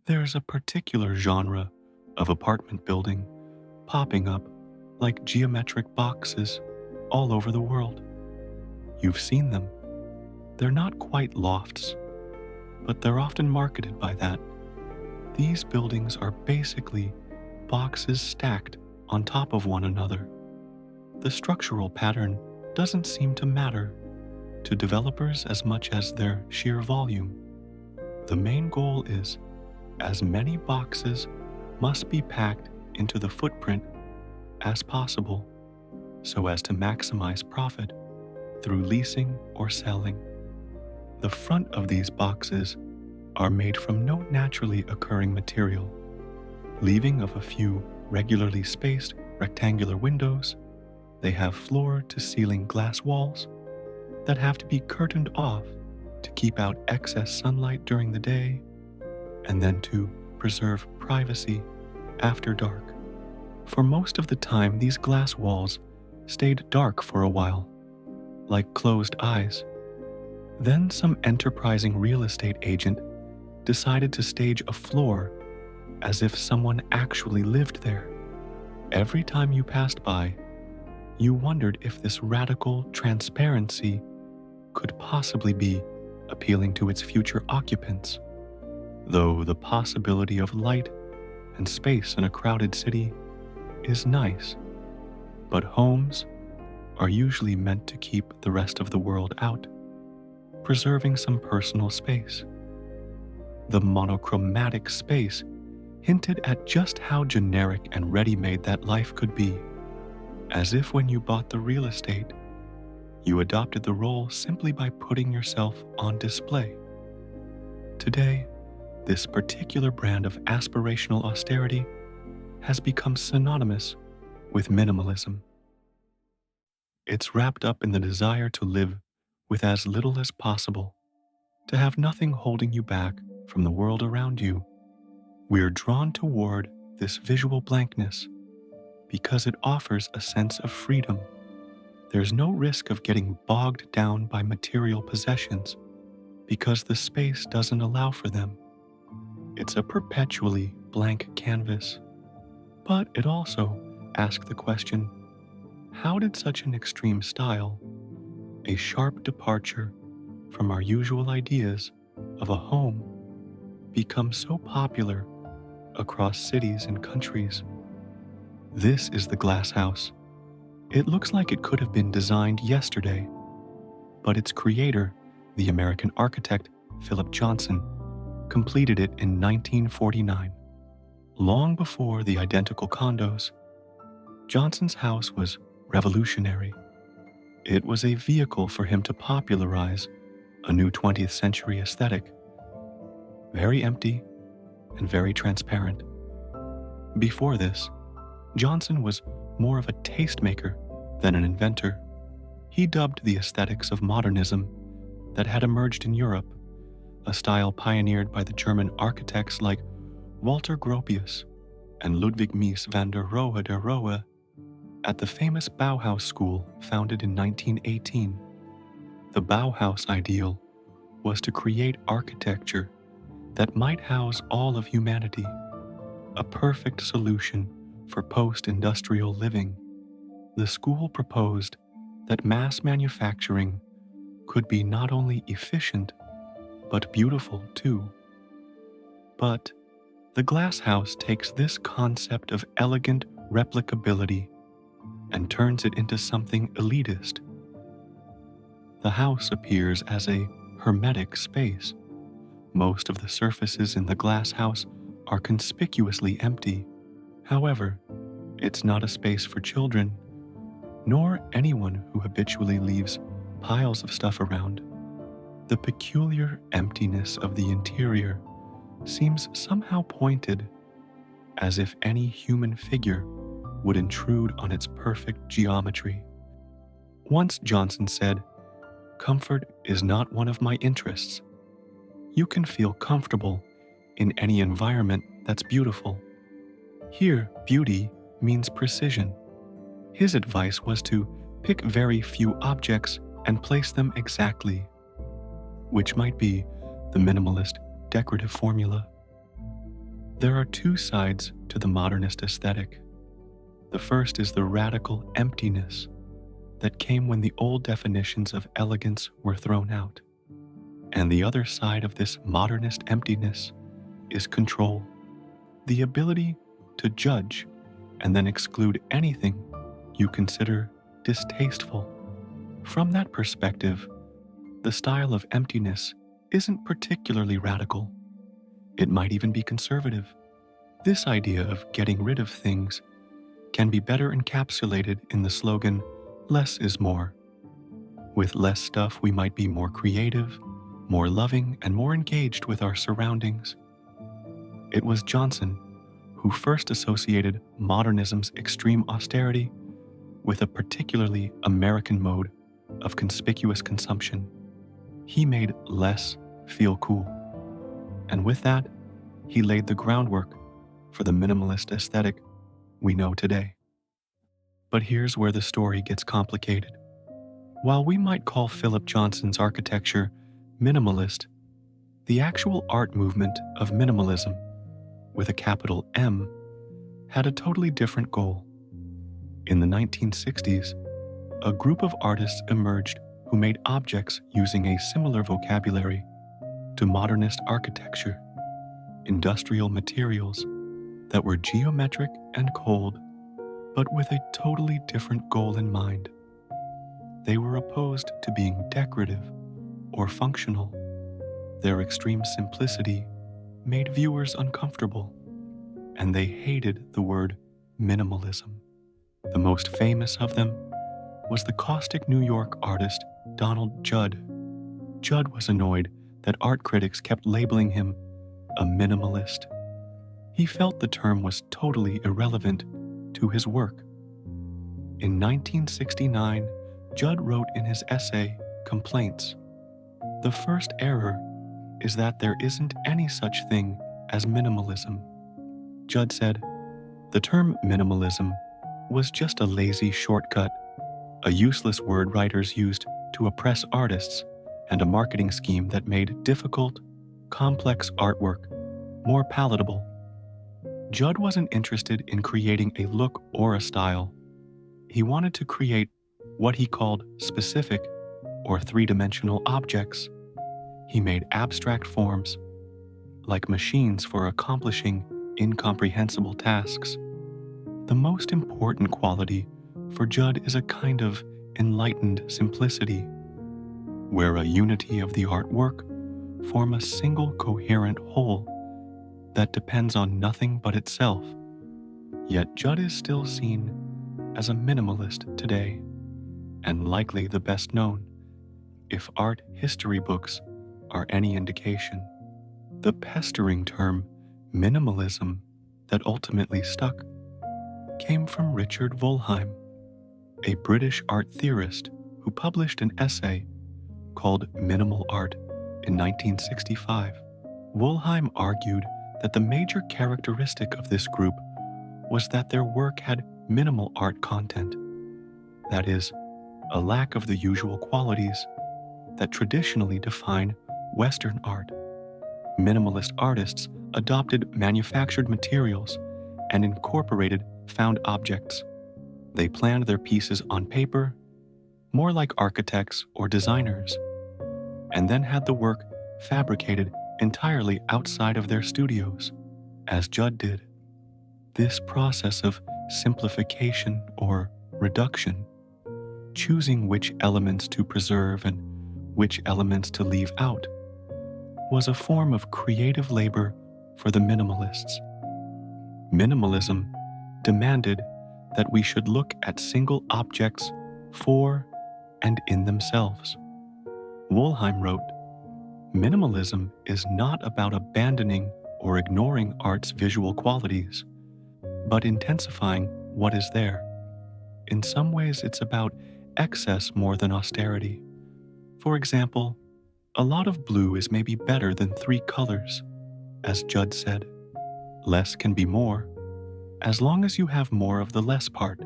There's a particular genre of apartment building popping up like geometric boxes all over the world. You've seen them. They're not quite lofts, but they're often marketed by that. These buildings are basically boxes stacked on top of one another. The structural pattern doesn't seem to matter to developers as much as their sheer volume. The main goal is as many boxes must be packed into the footprint as possible so as to maximize profit through leasing or selling. The front of these boxes are made from no naturally occurring material, leaving of a few regularly spaced rectangular windows. They have floor-to-ceiling glass walls that have to be curtained off to keep out excess sunlight during the day and then to preserve privacy after dark. For most of the time, these glass walls stayed dark for a while, like closed eyes. Then some enterprising real estate agent decided to stage a floor as if someone actually lived there. Every time you passed by, you wondered if this radical transparency could possibly be appealing to its future occupants. Though the possibility of light and space in a crowded city is nice, but homes are usually meant to keep the rest of the world out, preserving some personal space. The monochromatic space hinted at just how generic and ready-made that life could be, as if when you bought the real estate, you adopted the role simply by putting yourself on display. Today, this particular brand of aspirational austerity has become synonymous with minimalism. It's wrapped up in the desire to live with as little as possible, to have nothing holding you back from the world around you. We're drawn toward this visual blankness because it offers a sense of freedom. There's no risk of getting bogged down by material possessions because the space doesn't allow for them. It's a perpetually blank canvas. But it also asks the question, how did such an extreme style, a sharp departure from our usual ideas of a home, become so popular across cities and countries? This is the glass house. It looks like it could have been designed yesterday, but its creator, the American architect Philip Johnson, completed it in 1949. Long before the identical condos, Johnson's house was revolutionary. It was a vehicle for him to popularize a new 20th century aesthetic. Very empty and very transparent. Before this, Johnson was more of a tastemaker than an inventor. He dubbed the aesthetics of modernism that had emerged in Europe, a style pioneered by the German architects like Walter Gropius and Ludwig Mies van der Rohe de Rohe at the famous Bauhaus school founded in 1918. The Bauhaus ideal was to create architecture that might house all of humanity, a perfect solution for post-industrial living. The school proposed that mass manufacturing could be not only efficient, but beautiful too. But the glass house takes this concept of elegant replicability and turns it into something elitist. The house appears as a hermetic space. Most of the surfaces in the glass house are conspicuously empty. However, it's not a space for children, nor anyone who habitually leaves piles of stuff around. The peculiar emptiness of the interior seems somehow pointed, as if any human figure would intrude on its perfect geometry. Once Johnson said, "Comfort is not one of my interests. You can feel comfortable in any environment that's beautiful." Here, beauty means precision. His advice was to pick very few objects and place them exactly, which might be the minimalist decorative formula. There are two sides to the modernist aesthetic. The first is the radical emptiness that came when the old definitions of elegance were thrown out. And the other side of this modernist emptiness is control, the ability to judge and then exclude anything you consider distasteful. From that perspective, the style of emptiness isn't particularly radical. It might even be conservative. This idea of getting rid of things can be better encapsulated in the slogan, "Less is more." With less stuff, we might be more creative, more loving, and more engaged with our surroundings. It was Johnson who first associated modernism's extreme austerity with a particularly American mode of conspicuous consumption. He made less feel cool. And with that, he laid the groundwork for the minimalist aesthetic we know today. But here's where the story gets complicated. While we might call Philip Johnson's architecture minimalist, the actual art movement of minimalism, with a capital M, had a totally different goal. In the 1960s, a group of artists emerged who made objects using a similar vocabulary to modernist architecture, industrial materials that were geometric and cold, but with a totally different goal in mind. They were opposed to being decorative or functional. Their extreme simplicity made viewers uncomfortable, and they hated the word minimalism. The most famous of them was the caustic New York artist Donald Judd. Judd was annoyed that art critics kept labeling him a minimalist. He felt the term was totally irrelevant to his work. In 1969, Judd wrote in his essay, Complaints, "The first error is that there isn't any such thing as minimalism." Judd said, "The term minimalism was just a lazy shortcut, a useless word writers used to oppress artists, and a marketing scheme that made difficult, complex artwork more palatable." Judd wasn't interested in creating a look or a style. He wanted to create what he called specific or three-dimensional objects. He made abstract forms, like machines for accomplishing incomprehensible tasks. The most important quality for Judd is a kind of enlightened simplicity, where a unity of the artwork form a single coherent whole that depends on nothing but itself. Yet Judd is still seen as a minimalist today, and likely the best known, if art history books are any indication. The pestering term minimalism that ultimately stuck came from Richard Wollheim, a British art theorist who published an essay called Minimal Art in 1965. Wollheim argued that the major characteristic of this group was that their work had minimal art content, that is, a lack of the usual qualities that traditionally define Western art. Minimalist artists adopted manufactured materials and incorporated found objects. They planned their pieces on paper, more like architects or designers, and then had the work fabricated entirely outside of their studios, as Judd did. This process of simplification or reduction, choosing which elements to preserve and which elements to leave out, was a form of creative labor for the minimalists. Minimalism demanded that we should look at single objects for and in themselves. Wollheim wrote, "Minimalism is not about abandoning or ignoring art's visual qualities, but intensifying what is there. In some ways, it's about excess more than austerity. For example, a lot of blue is maybe better than 3 colors, as Judd said. Less can be more, as long as you have more of the less part.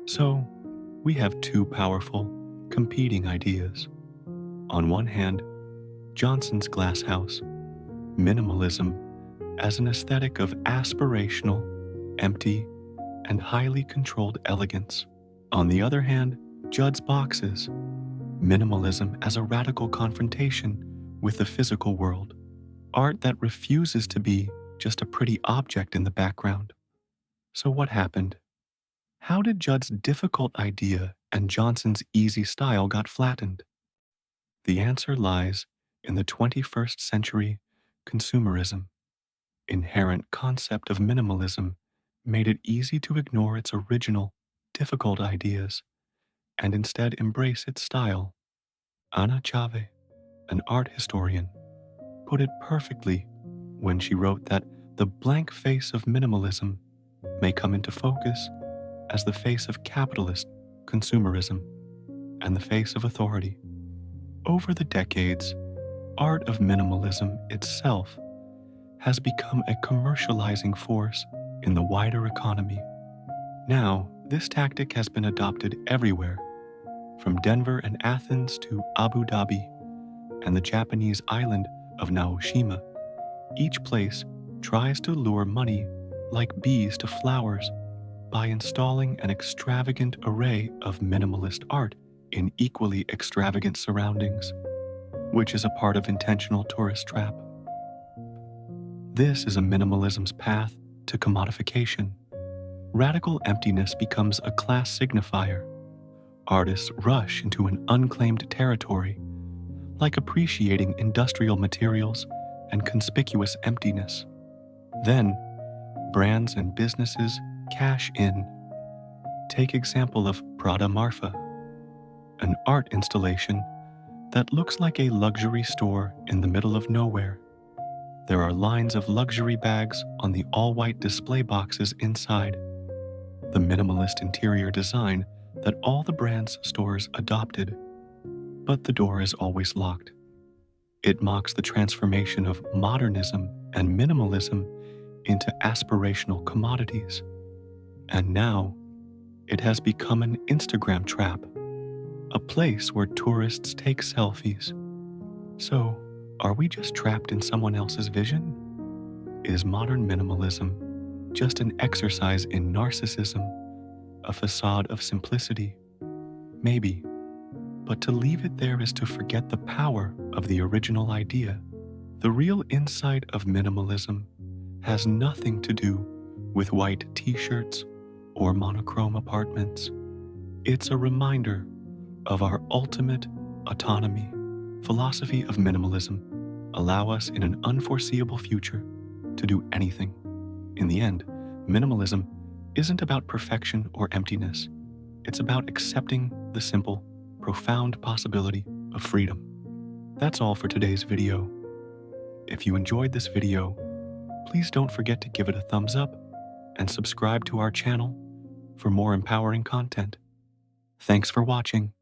So, we have 2 powerful, competing ideas. On one hand, Johnson's glass house, minimalism, as an aesthetic of aspirational, empty, and highly controlled elegance. On the other hand, Judd's boxes, minimalism as a radical confrontation with the physical world, art that refuses to be just a pretty object in the background. So what happened? How did Judd's difficult idea and Johnson's easy style got flattened? The answer lies in the 21st century consumerism. Inherent concept of minimalism made it easy to ignore its original, difficult ideas and instead embrace its style. Ana Chave, an art historian, put it perfectly when she wrote that the blank face of minimalism may come into focus as the face of capitalist consumerism and the face of authority. Over the decades, art of minimalism itself has become a commercializing force in the wider economy. Now, this tactic has been adopted everywhere, from Denver and Athens to Abu Dhabi and the Japanese island of Naoshima. Each place tries to lure money like bees to flowers by installing an extravagant array of minimalist art in equally extravagant surroundings, which is a part of intentional tourist trap. This is a minimalism's path to commodification. Radical emptiness becomes a class signifier. Artists rush into an unclaimed territory, like appreciating industrial materials and conspicuous emptiness. Then, brands and businesses cash in. Take example of Prada Marfa, an art installation that looks like a luxury store in the middle of nowhere. There are lines of luxury bags on the all-white display boxes inside. The minimalist interior design that all the brand's stores adopted, but the door is always locked. It mocks the transformation of modernism and minimalism into aspirational commodities. And now, it has become an Instagram trap, a place where tourists take selfies. So, are we just trapped in someone else's vision? Is modern minimalism just an exercise in narcissism, a facade of simplicity? Maybe, but to leave it there is to forget the power of the original idea. The real insight of minimalism has nothing to do with white t-shirts or monochrome apartments. It's a reminder of our ultimate autonomy. Philosophy of minimalism allow us in an unforeseeable future to do anything. In the end, minimalism isn't about perfection or emptiness. It's about accepting the simple, profound possibility of freedom. That's all for today's video. If you enjoyed this video, please don't forget to give it a thumbs up and subscribe to our channel for more empowering content. Thanks for watching.